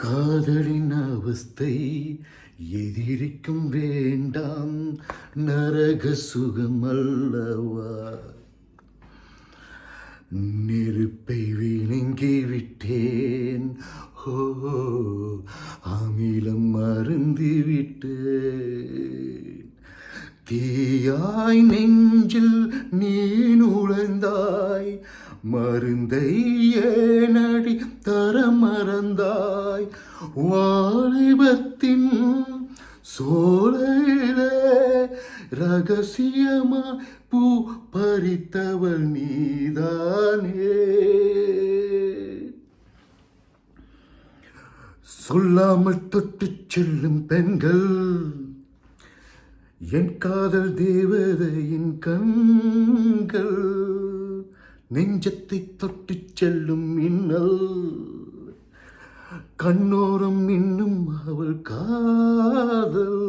காதலின் அவஸ்தை எதிரிக்கும் வேண்டாம், நரக சுகம் அல்லவா. நெருப்பை விழுங்கி விட்டேன், ஓ அமிலம் மருந்து விட்டேன். தீயாய் நெஞ்சில் நீ நுழைந்தாய், மருந்தை ஏனடி தர மறந்தாய். வாலிபத்தின் சோலையிலே ரகசியமா பூ பறித்தவள் நீதானே. சொல்லாமல் தொட்டு செல்லும் பெண்கள் என் காதல் தேவதையின் கண்கள். நெஞ்சத்தை தொட்டு செல்லும் மின்னல் கண்ணோரம் இன்னும் அவள் காதல்.